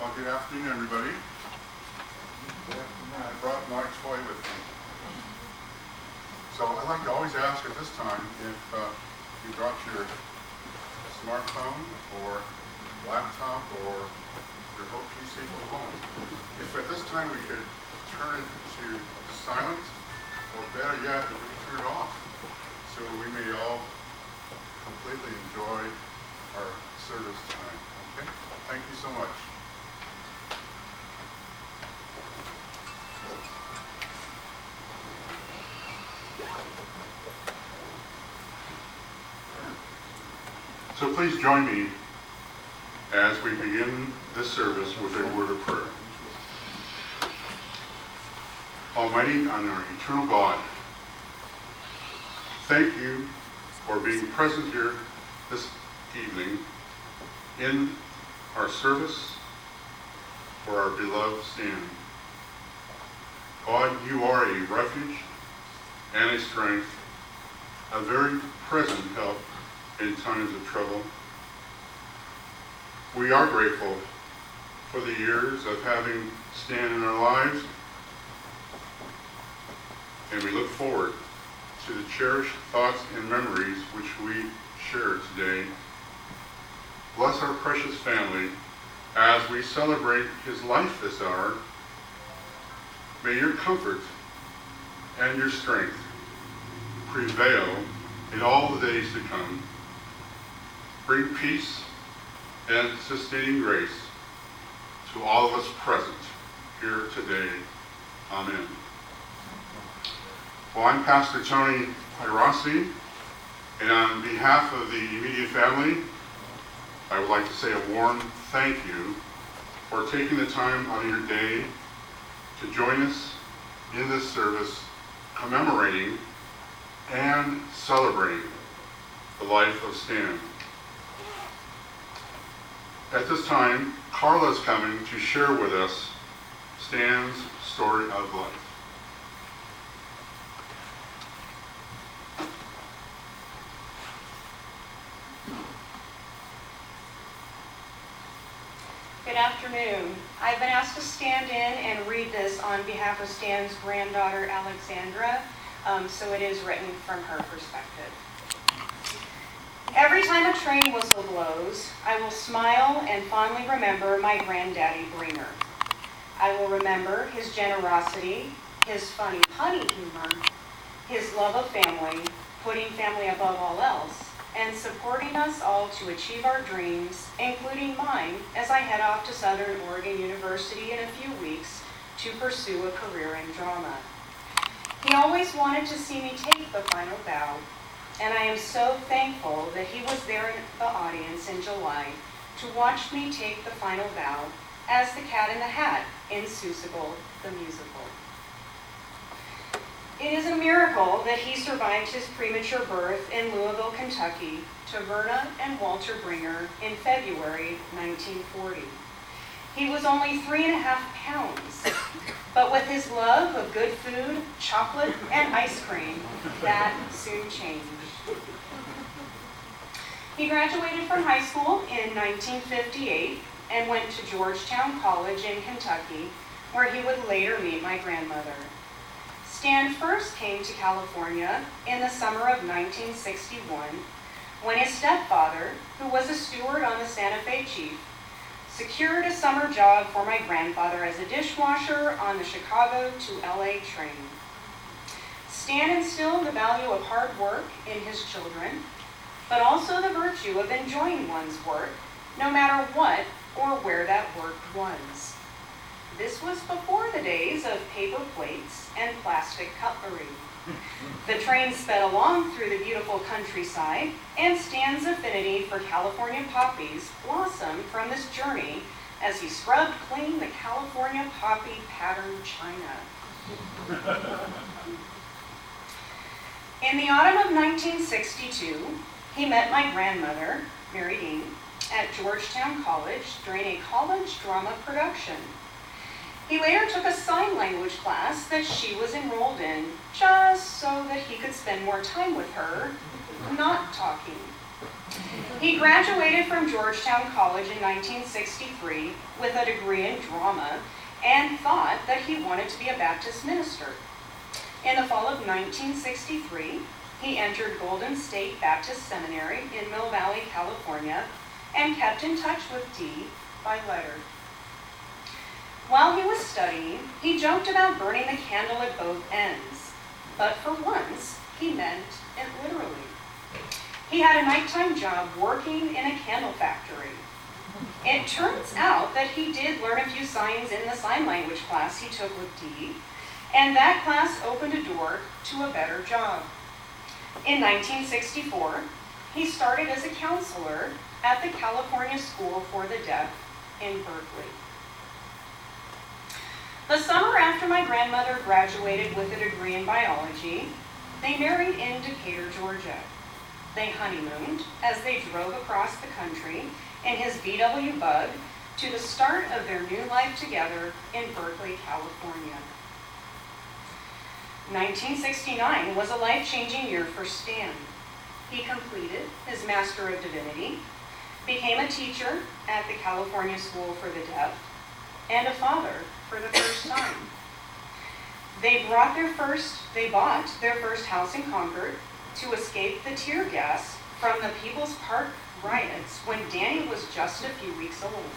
Well, good afternoon, everybody. Good afternoon. I brought my toy with me. So I'd like to always ask at this time if you brought your smartphone or laptop or your home PC from home. If at this time we could turn it to silent, or better yet, if we could turn it off, so we may all completely enjoy our service tonight. Okay? Thank you so much. So please join me as we begin this service with a word of prayer. Almighty and our eternal God, thank you for being present here this evening in our service for our beloved Stan. God, you are a refuge and a strength, a very present help in times of trouble. We are grateful for the years of having Stan in our lives, and we look forward to the cherished thoughts and memories which we share today. Bless our precious family as we celebrate his life this hour. May your comfort and your strength prevail in all the days to come. Bring peace and sustaining grace to all of us present here today. Amen. Well, I'm Pastor Tony Rossi, and on behalf of the immediate family, I would like to say a warm thank you for taking the time out of your day to join us in this service commemorating and celebrating the life of Stan. At this time, Carla is coming to share with us Stan's story of life. Good afternoon. I've been asked to stand in and read this on behalf of Stan's granddaughter, Alexandra, so it is written from her perspective. Every time a train whistle blows, I will smile and fondly remember my granddaddy Breener. I will remember his generosity, his funny punny humor, his love of family, putting family above all else, and supporting us all to achieve our dreams, including mine, as I head off to Southern Oregon University in a few weeks to pursue a career in drama. He always wanted to see me take the final bow, and I am so thankful that he was there in the audience in July to watch me take the final bow as the Cat in the Hat in Seussical, the musical. It is a miracle that he survived his premature birth in Louisville, Kentucky, to Verna and Walter Bringer in February 1940. He was only 3.5 pounds, but with his love of good food, chocolate, and ice cream, that soon changed. He graduated from high school in 1958 and went to Georgetown College in Kentucky, where he would later meet my grandmother. Stan first came to California in the summer of 1961 when his stepfather, who was a steward on the Santa Fe Chief, secured a summer job for my grandfather as a dishwasher on the Chicago to LA train. Stan instilled the value of hard work in his children, but also the virtue of enjoying one's work, no matter what or where that work was. This was before the days of paper plates and plastic cutlery. The train sped along through the beautiful countryside, and Stan's affinity for California poppies blossomed from this journey as he scrubbed clean the California poppy patterned china. In the autumn of 1962, he met my grandmother, Mary Dean, at Georgetown College during a college drama production. He later took a sign language class that she was enrolled in, just so that he could spend more time with her, not talking. He graduated from Georgetown College in 1963 with a degree in drama and thought that he wanted to be a Baptist minister. In the fall of 1963, he entered Golden State Baptist Seminary in Mill Valley, California, and kept in touch with Dee by letter. While he was studying, he joked about burning the candle at both ends, but for once, he meant it literally. He had a nighttime job working in a candle factory. It turns out that he did learn a few signs in the sign language class he took with Dee, and that class opened a door to a better job. In 1964, he started as a counselor at the California School for the Deaf in Berkeley. The summer after my grandmother graduated with a degree in biology, they married in Decatur, Georgia. They honeymooned as they drove across the country in his VW Bug to the start of their new life together in Berkeley, California. 1969 was a life-changing year for Stan. He completed his Master of Divinity, became a teacher at the California School for the Deaf, and a father for the first time. They bought their first house in Concord to escape the tear gas from the People's Park riots when Danny was just a few weeks old.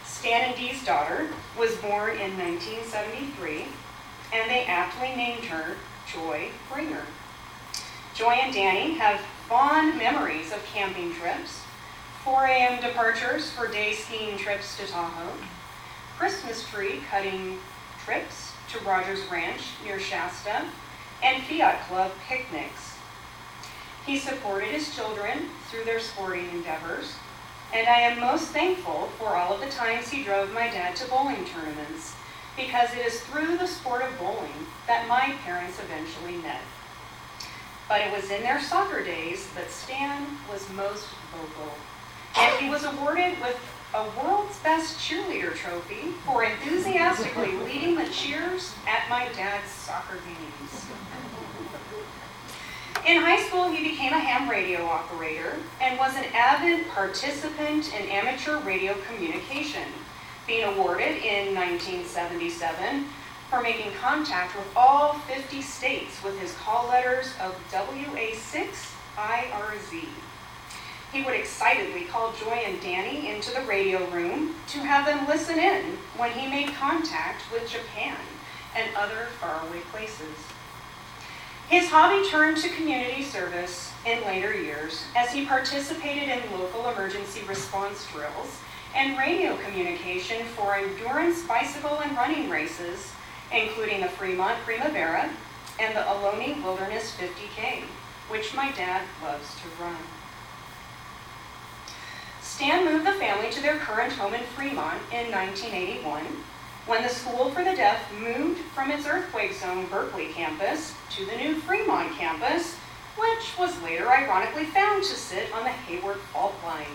Stan and Dee's daughter was born in 1973, and they aptly named her Joy Bringer. Joy and Danny have fond memories of camping trips, 4 a.m. departures for day skiing trips to Tahoe, Christmas tree cutting trips to Rogers Ranch near Shasta, and Fiat Club picnics. He supported his children through their sporting endeavors, and I am most thankful for all of the times he drove my dad to bowling tournaments, because it is through the sport of bowling that my parents eventually met. But it was in their soccer days that Stan was most vocal, and he was awarded with a World's Best Cheerleader trophy for enthusiastically leading the cheers at my dad's soccer games. In high school, he became a ham radio operator and was an avid participant in amateur radio communication, being awarded in 1977 for making contact with all 50 states with his call letters of WA6IRZ. He would excitedly call Joy and Danny into the radio room to have them listen in when he made contact with Japan and other faraway places. His hobby turned to community service in later years as he participated in local emergency response drills and radio communication for endurance bicycle and running races, including the Fremont Primavera and the Ohlone Wilderness 50K, which my dad loves to run. Stan moved the family to their current home in Fremont in 1981, when the School for the Deaf moved from its earthquake zone Berkeley campus to the new Fremont campus, which was later ironically found to sit on the Hayward Fault Line.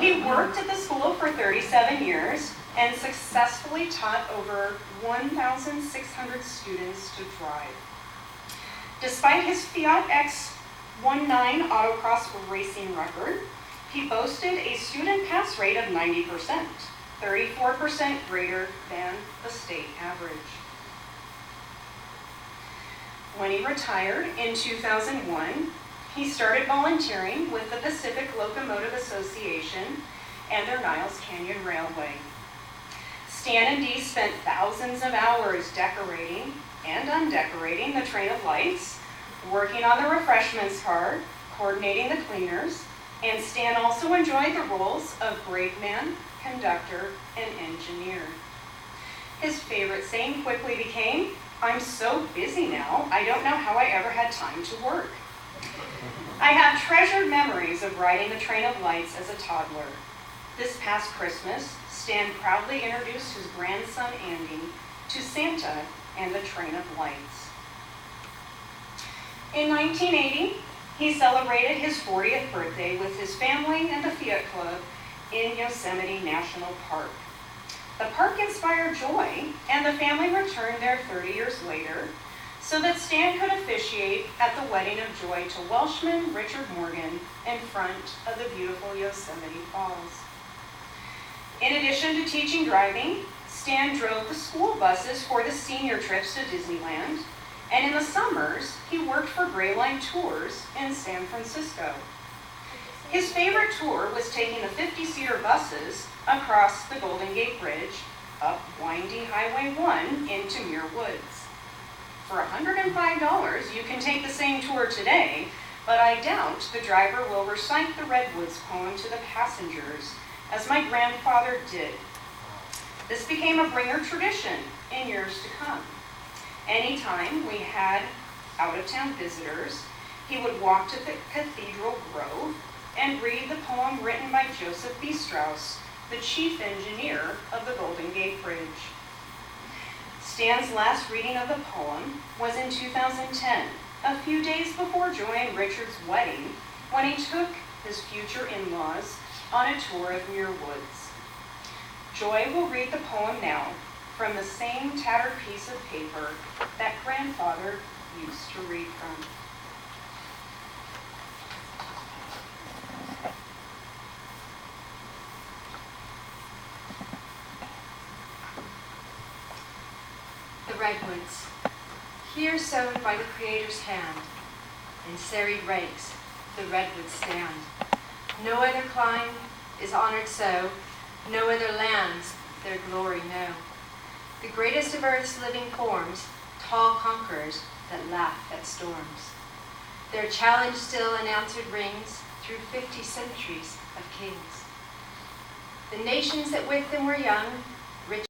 He worked at the school for 37 years and successfully taught over 1,600 students to drive. Despite his Fiat X19 autocross racing record, he boasted a student pass rate of 90%, 34% greater than the state average. When he retired in 2001, he started volunteering with the Pacific Locomotive Association and their Niles Canyon Railway. Stan and Dee spent thousands of hours decorating and undecorating the train of lights, working on the refreshments cart, coordinating the cleaners, and Stan also enjoyed the roles of brakeman, conductor, and engineer. His favorite saying quickly became, "I'm so busy now, I don't know how I ever had time to work." I have treasured memories of riding the train of lights as a toddler. This past Christmas, Stan proudly introduced his grandson Andy to Santa and the train of lights. In 1980, he celebrated his 40th birthday with his family and the Fiat Club in Yosemite National Park. The park inspired Joy, and the family returned there 30 years later so that Stan could officiate at the wedding of Joy to Welshman Richard Morgan in front of the beautiful Yosemite Falls. In addition to teaching driving, Stan drove the school buses for the senior trips to Disneyland, and in the summers, he worked for Gray Line Tours in San Francisco. His favorite tour was taking the 50-seater buses across the Golden Gate Bridge, up windy Highway 1 into Muir Woods. For $105, you can take the same tour today, but I doubt the driver will recite the Redwoods poem to the passengers, as my grandfather did. This became a bringer tradition in years to come. Anytime we had out-of-town visitors, he would walk to the Cathedral Grove and read the poem written by Joseph B. Strauss, the chief engineer of the Golden Gate Bridge. Stan's last reading of the poem was in 2010, a few days before Joy and Richard's wedding, when he took his future in-laws on a tour of Muir Woods. Joy will read the poem now from the same tattered piece of paper that grandfather used to read from. The redwoods, here sown by the Creator's hand, in serried ranks the redwoods stand. No other clime is honored so, no other lands their glory know. The greatest of earth's living forms, tall conquerors that laugh at storms. Their challenge still unanswered rings through 50 centuries of kings. The nations that with them were young, rich